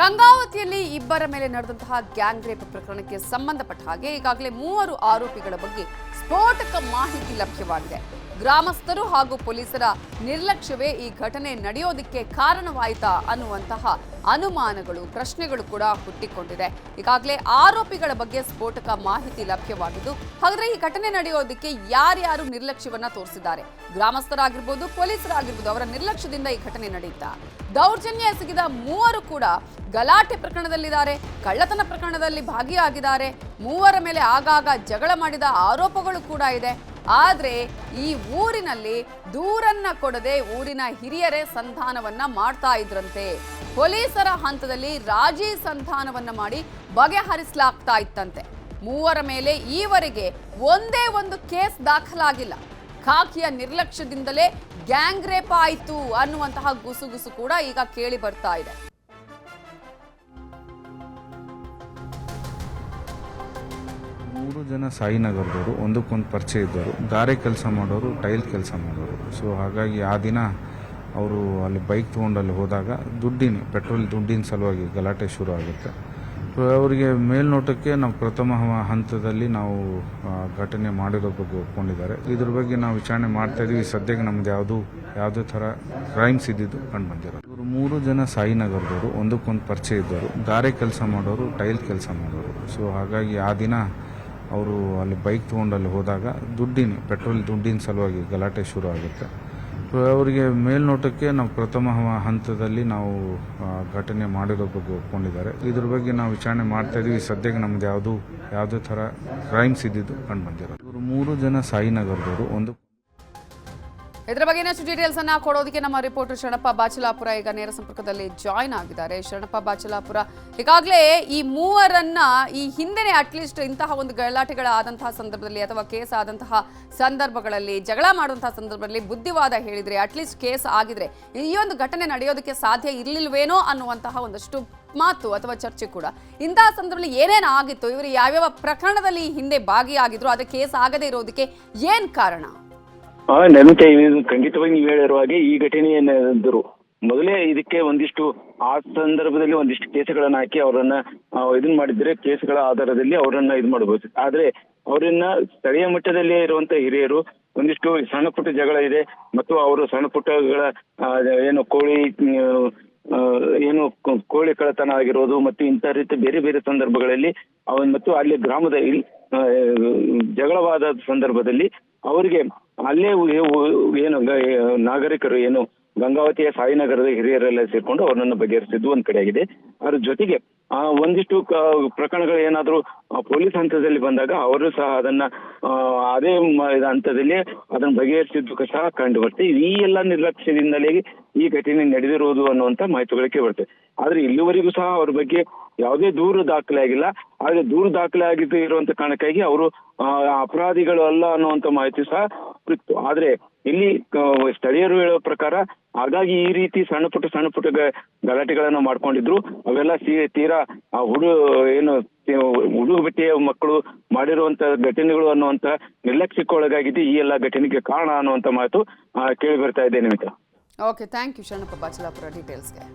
ಗಂಗಾವತಿಯಲ್ಲಿ ಇಬ್ಬರ ಮೇಲೆ ನಡೆದಂತಹ ಗ್ಯಾಂಗ್ ರೇಪ್ ಪ್ರಕರಣಕ್ಕೆ ಸಂಬಂಧಪಟ್ಟ ಹಾಗೆ ಈಗಾಗಲೇ 3 ಆರೋಪಿಗಳ ಬಗ್ಗೆ ಸ್ಫೋಟಕ ಮಾಹಿತಿ ಲಭ್ಯವಾಗಿದೆ. ಗ್ರಾಮಸ್ಥರು ಹಾಗೂ ಪೊಲೀಸರ ನಿರ್ಲಕ್ಷ್ಯವೇ ಈ ಘಟನೆ ನಡೆಯೋದಕ್ಕೆ ಕಾರಣವಾಯಿತಾ ಅನ್ನುವಂತಹ ಅನುಮಾನಗಳು, ಪ್ರಶ್ನೆಗಳು ಕೂಡ ಹುಟ್ಟಿಕೊಂಡಿದೆ. ಈಗಾಗಲೇ ಆರೋಪಿಗಳ ಬಗ್ಗೆ ಸ್ಫೋಟಕ ಮಾಹಿತಿ ಲಭ್ಯವಾಗಿದ್ದು, ಹಾಗಾದ್ರೆ ಈ ಘಟನೆ ನಡೆಯೋದಕ್ಕೆ ಯಾರ್ಯಾರು ನಿರ್ಲಕ್ಷ್ಯವನ್ನ ತೋರಿಸಿದ್ದಾರೆ? ಗ್ರಾಮಸ್ಥರಾಗಿರ್ಬೋದು, ಪೊಲೀಸರಾಗಿರ್ಬೋದು, ಅವರ ನಿರ್ಲಕ್ಷ್ಯದಿಂದ ಈ ಘಟನೆ ನಡೆಯುತ್ತಾ? ದೌರ್ಜನ್ಯ ಎಸಗಿದ 3 ಕೂಡ ಗಲಾಟೆ ಪ್ರಕರಣದಲ್ಲಿದ್ದಾರೆ, ಕಳ್ಳತನ ಪ್ರಕರಣದಲ್ಲಿ ಭಾಗಿಯಾಗಿದ್ದಾರೆ. 3 ಮೇಲೆ ಆಗಾಗ ಜಗಳ ಮಾಡಿದ ಆರೋಪಗಳು ಕೂಡ ಇದೆ. ಆದ್ರೆ ಈ ಊರಿನಲ್ಲಿ ದೂರನ್ನ ಕೊಡದೆ ಊರಿನ ಹಿರಿಯರೇ ಸಂಧಾನವನ್ನ ಮಾಡ್ತಾ ಇದ್ರಂತೆ. ಪೊಲೀಸರ ಹಂತದಲ್ಲಿ ರಾಜಿ ಸಂಧಾನವನ್ನ ಮಾಡಿ ಬಗೆಹರಿಸಲಾಗ್ತಾ ಇತ್ತಂತೆ. 3 ಮೇಲೆ ಈವರೆಗೆ ಒಂದೇ ಒಂದು ಕೇಸ್ ದಾಖಲಾಗಿಲ್ಲ. ಖಾಕಿಯ ನಿರ್ಲಕ್ಷ್ಯದಿಂದಲೇ ಗ್ಯಾಂಗ್ ರೇಪ್ ಆಯಿತು ಅನ್ನುವಂತಹ ಗುಸುಗುಸು ಕೂಡ ಈಗ ಕೇಳಿ ಬರ್ತಾ ಇದೆ. 3 ಜನ ಸಾಯಿನಗರದವರು, ಒಂದಕ್ಕೊಂದು ಪರಿಚಯ ಇದ್ದವರು, ಗಾರೆ ಕೆಲಸ ಮಾಡೋರು, ಟೈಲ್ ಕೆಲಸ ಮಾಡೋರು. ಸೊ ಹಾಗಾಗಿ ಆ ದಿನ ಅವರು ಅಲ್ಲಿ ಬೈಕ್ ತೊಗೊಂಡಲ್ಲಿ ಹೋದಾಗ ಪೆಟ್ರೋಲ್ ದುಡ್ಡಿನ ಸಲುವಾಗಿ ಗಲಾಟೆ ಶುರು ಆಗುತ್ತೆ. ಅವರಿಗೆ ಮೇಲ್ನೋಟಕ್ಕೆ ನಾವು ಪ್ರಥಮ ಹಂತದಲ್ಲಿ ನಾವು ಘಟನೆ ಮಾಡಿರೋ ಬಗ್ಗೆ ಒಪ್ಕೊಂಡಿದ್ದಾರೆ. ಇದ್ರ ಬಗ್ಗೆ ನಾವು ವಿಚಾರಣೆ ಮಾಡ್ತಾ ಇದೀವಿ. ಸದ್ಯಕ್ಕೆ ನಮ್ದು ಯಾವುದೇ ಥರ ಕ್ರೈಮ್ಸ್ ಇದ್ದಿದ್ದು ಕಂಡು ಬಂದಿರೋದು. ಇವರು 3 ಜನ ಸಾಯಿನಗರದವರು, ಒಂದಕ್ಕೊಂದು ಪರಿಚಯ ಇದ್ದವರು, ಗಾರೆ ಕೆಲಸ ಮಾಡೋರು, ಟೈಲ್ ಕೆಲಸ ಮಾಡೋರು. ಸೊ ಹಾಗಾಗಿ ಆ ದಿನ ಅವರು ಅಲ್ಲಿ ಬೈಕ್ ತೊಗೊಂಡಲ್ಲಿ ಹೋದಾಗ ಪೆಟ್ರೋಲ್ ದುಡ್ಡಿನ ಸಲುವಾಗಿ ಗಲಾಟೆ ಶುರು ಆಗುತ್ತೆ. ಅವರಿಗೆ ಮೇಲ್ನೋಟಕ್ಕೆ ನಾವು ಪ್ರಥಮ ಹಂತದಲ್ಲಿ ನಾವು ಘಟನೆ ಮಾಡಿರೋ ಬಗ್ಗೆ ಒಪ್ಕೊಂಡಿದ್ದಾರೆ. ಇದ್ರ ಬಗ್ಗೆ ನಾವು ವಿಚಾರಣೆ ಮಾಡ್ತಾ ಇದೀವಿ. ಸದ್ಯಕ್ಕೆ ನಮ್ದು ಯಾವುದೇ ಥರ ಕ್ರೈಮ್ಸ್ ಇದ್ದಿದ್ದು ಕಂಡು ಬಂದಿರೋದು. ಇವರು 3 ಜನ ಸಾಯಿನಗರದವರು. ಇದರ ಬಗ್ಗೆ ಇನ್ನಷ್ಟು ಡೀಟೇಲ್ಸ್ ಅನ್ನ ಕೊಡೋದಕ್ಕೆ ನಮ್ಮ ರಿಪೋರ್ಟರ್ ಶರಣಪ್ಪ ಬಾಚಲಾಪುರ ಈಗ ನೇರ ಸಂಪರ್ಕದಲ್ಲಿ ಜಾಯ್ನ್ ಆಗಿದ್ದಾರೆ. ಶರಣಪ್ಪ ಬಾಚಲಾಪುರ, ಈಗಾಗಲೇ ಈ 3ರನ್ನ ಈ ಹಿಂದೆನೆ ಅಟ್ಲೀಸ್ಟ್ ಇಂತಹ ಒಂದು ಗಲಾಟೆಗಳಾದಂತಹ ಸಂದರ್ಭದಲ್ಲಿ ಅಥವಾ ಕೇಸ್ ಆದಂತಹ ಸಂದರ್ಭಗಳಲ್ಲಿ, ಜಗಳ ಮಾಡುವಂತಹ ಸಂದರ್ಭದಲ್ಲಿ ಬುದ್ಧಿವಾದ ಹೇಳಿದ್ರೆ, ಅಟ್ಲೀಸ್ಟ್ ಕೇಸ್ ಆಗಿದ್ರೆ ಈ ಒಂದು ಘಟನೆ ನಡೆಯೋದಕ್ಕೆ ಸಾಧ್ಯ ಇರಲಿಲ್ವೇನೋ ಅನ್ನುವಂತಹ ಒಂದಷ್ಟು ಮಾತು ಅಥವಾ ಚರ್ಚೆ ಕೂಡ. ಇಂತಹ ಸಂದರ್ಭದಲ್ಲಿ ಏನೇನು ಆಗಿತ್ತು, ಇವರು ಯಾವ್ಯಾವ ಪ್ರಕರಣದಲ್ಲಿ ಹಿಂದೆ ಭಾಗಿಯಾಗಿದ್ರು, ಅದಕ್ಕೆ ಕೇಸ್ ಆಗದೇ ಇರೋದಕ್ಕೆ ಏನ್ ಕಾರಣ? ನಮಿತಾ, ಖಂಡಿತವಾಗಿ ನೀವು ಹೇಳಿರುವ ಹಾಗೆ ಈ ಘಟನೆಯೇನಾದ್ರು ಮೊದಲೇ ಇದಕ್ಕೆ ಒಂದಿಷ್ಟು ಆ ಸಂದರ್ಭದಲ್ಲಿ ಒಂದಿಷ್ಟು ಕೇಸುಗಳನ್ನ ಹಾಕಿ ಅವರನ್ನ ಇದನ್ ಮಾಡಿದ್ರೆ ಕೇಸುಗಳ ಆಧಾರದಲ್ಲಿ ಅವರನ್ನ ಇದು ಮಾಡಬಹುದು. ಆದ್ರೆ ಅವರನ್ನ ಸ್ಥಳೀಯ ಮಟ್ಟದಲ್ಲಿ ಇರುವಂತ ಹಿರಿಯರು ಒಂದಿಷ್ಟು ಸಣ್ಣ ಪುಟ್ಟ ಜಗಳ ಇದೆ ಮತ್ತು ಅವರು ಸಣ್ಣ ಪುಟ್ಟಗಳ ಕೋಳಿ ಕಳ್ಳತನ ಆಗಿರೋದು ಮತ್ತು ಇಂಥ ರೀತಿ ಬೇರೆ ಬೇರೆ ಸಂದರ್ಭಗಳಲ್ಲಿ ಮತ್ತು ಅಲ್ಲಿ ಗ್ರಾಮದ ಜಗಳವಾದ ಸಂದರ್ಭದಲ್ಲಿ ಅವರಿಗೆ ಅಲ್ಲೇ ನಾಗರಿಕರು ಗಂಗಾವತಿಯ ಸಾಯಿನಗರದ ಹಿರಿಯರೆಲ್ಲ ಸೇರ್ಕೊಂಡು ಅವರನ್ನು ಬಗೆಹರಿಸಿದ್ದು ಒಂದ್ ಕಡೆ ಆಗಿದೆ. ಅದ್ರ ಜೊತೆಗೆ ಒಂದಿಷ್ಟು ಪ್ರಕರಣಗಳು ಏನಾದ್ರು ಪೊಲೀಸ್ ಹಂತದಲ್ಲಿ ಬಂದಾಗ ಅವರು ಸಹ ಅದನ್ನ ಅದೇ ಹಂತದಲ್ಲಿ ಅದನ್ನ ಬಗೆಹರಿಸಿದ್ದು ಸಹ ಕಂಡು ಬರ್ತದೆ. ಈ ಎಲ್ಲ ನಿರ್ಲಕ್ಷ್ಯದಿಂದಲೇ ಈ ಘಟನೆ ನಡೆದಿರುವುದು ಅನ್ನುವಂತ ಮಾಹಿತಿಗಳಿಗೆ ಬರ್ತದೆ. ಆದ್ರೆ ಇಲ್ಲಿವರೆಗೂ ಸಹ ಅವ್ರ ಬಗ್ಗೆ ಯಾವುದೇ ದೂರು ದಾಖಲೆ ಆಗಿಲ್ಲ. ಆದ್ರೆ ದೂರು ದಾಖಲೆ ಆಗಿದ್ದು ಇರುವಂತ ಕಾರಣಕ್ಕಾಗಿ ಅವರು ಅಪರಾಧಿಗಳು ಅಲ್ಲ ಅನ್ನುವಂತ ಮಾಹಿತಿ ಸಹ ಇತ್ತು. ಆದ್ರೆ ಇಲ್ಲಿ ಸ್ಥಳೀಯರು ಹೇಳೋ ಪ್ರಕಾರ ಹಾಗಾಗಿ ಈ ರೀತಿ ಸಣ್ಣ ಪುಟ್ಟ ಗಲಾಟೆಗಳನ್ನ ಮಾಡ್ಕೊಂಡಿದ್ರು. ಅವೆಲ್ಲ ತೀರಾ ಹುಡುಗ ಬಟ್ಟೆಯ ಮಕ್ಕಳು ಮಾಡಿರುವಂತ ಘಟನೆಗಳು ಅನ್ನುವಂತ ನಿರ್ಲಕ್ಷ್ಯಕ್ಕೊಳಗಾಗಿದ್ದು ಈ ಎಲ್ಲ ಘಟನೆಗೆ ಕಾರಣ ಅನ್ನುವಂತ ಮಾತು ಕೇಳಿ ಬರ್ತಾ ಇದೆ. ನಿಮಿತ್ತ. Okay, thank you Sharanappa Bachalapura ಡೀಟೇಲ್ಸ್ಗೆ.